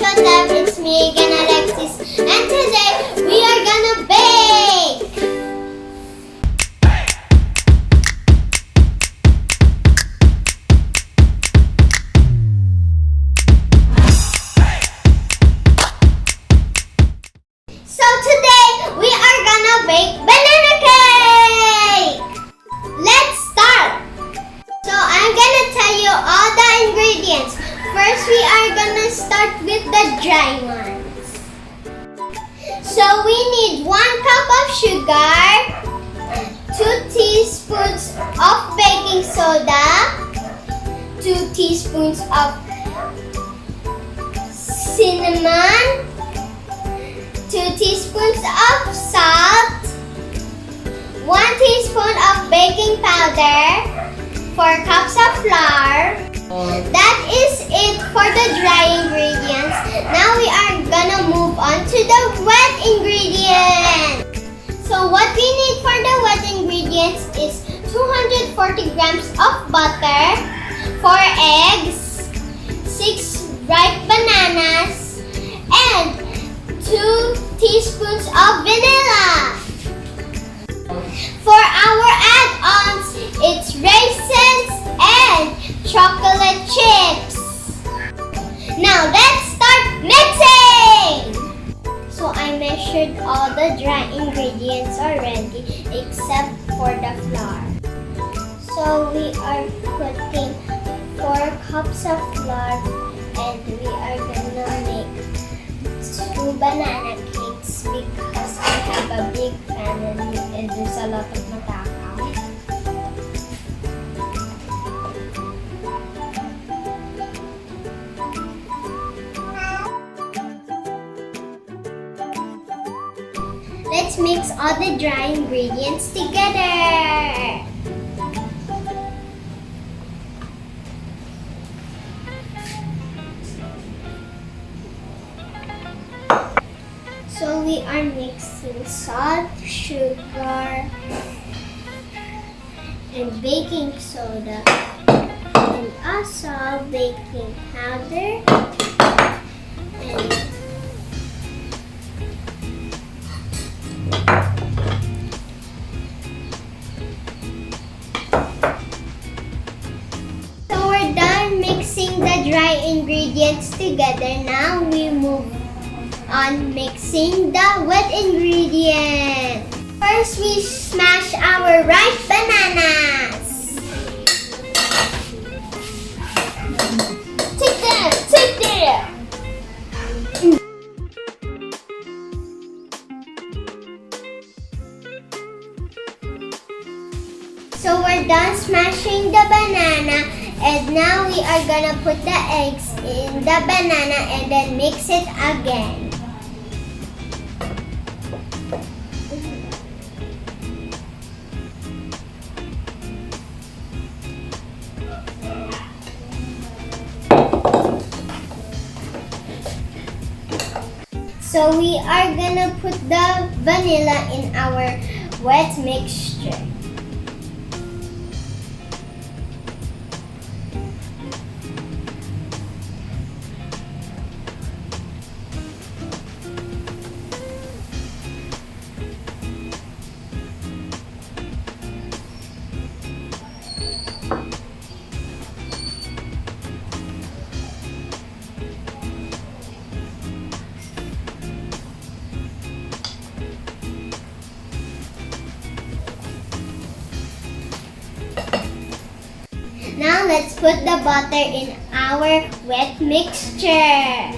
What's up? It's me again, Alexis, and today we are gonna bake! So today we are gonna bake banana cake! Let's start! So I'm gonna tell you all the ingredients. First, we are gonna start with the dry ones. So we need 1 cup of sugar, 2 teaspoons of baking soda, 2 teaspoons of cinnamon, 2 teaspoons of salt, 1 teaspoon of baking powder, 4 cups of flour. That is it for the dry ingredients. Now we are gonna move on to the wet ingredients. So what we need for the wet ingredients is 240 grams of butter, 4 eggs, 6 ripe bananas, and 2 teaspoons of vanilla. For our add-ons, it's raisins and chocolate chips. Now let's start mixing! So I measured all the dry ingredients already except for the flour. So we are putting 4 cups of flour and we are gonna make 2 banana cakes because I have a big family and there's a lot of matakaw. Let's mix all the dry ingredients together. So we are mixing salt, sugar, and baking soda, and also baking powder, and so we're done mixing the dry ingredients together. Now we move on mixing the wet ingredients. First, we smash our ripe bananas. Take them. So we're done smashing the banana, and now we are gonna put the eggs in the banana and then mix it again. So we are gonna put the vanilla in our wet mixture. Now let's put the butter in our wet mixture.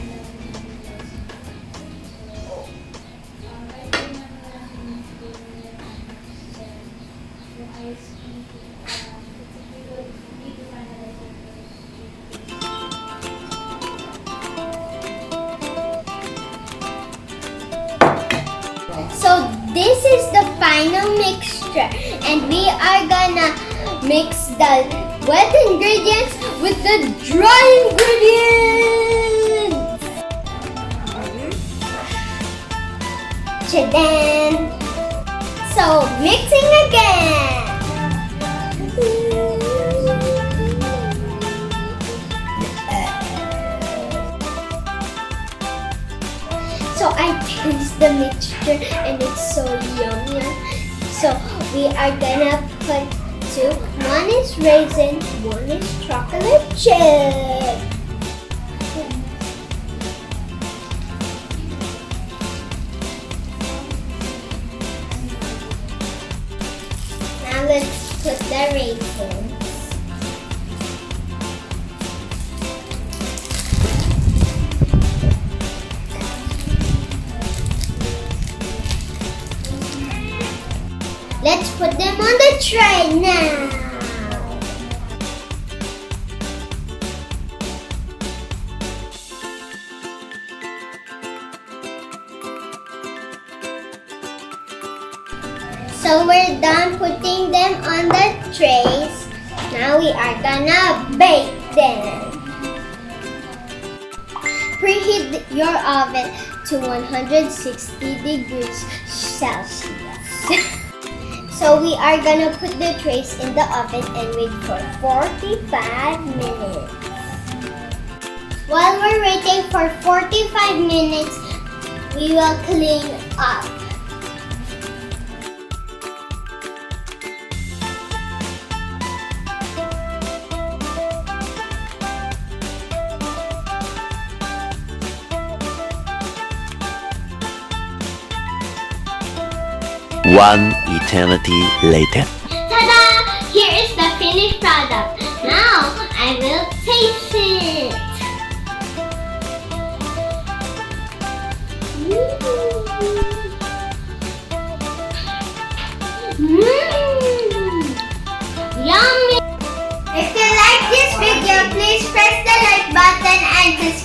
So this is the final mixture, and we are gonna mix the wet ingredients with the dry ingredients. Ta-da! So mixing again. So I taste the mixture and it's so yummy. So we are gonna put two. One is raisin, one is chocolate chip. Now let's put the raisins. Let's put them on the tray now. So we're done putting them on the trays. Now we are gonna bake them. Preheat your oven to 160 degrees Celsius. So we are gonna put the trays in the oven and wait for 45 minutes. While we're waiting for 45 minutes, we will clean up. One eternity later. Ta-da! Here is the finished product. Now I will taste it. Yummy! If you like this video, please press the like button and subscribe.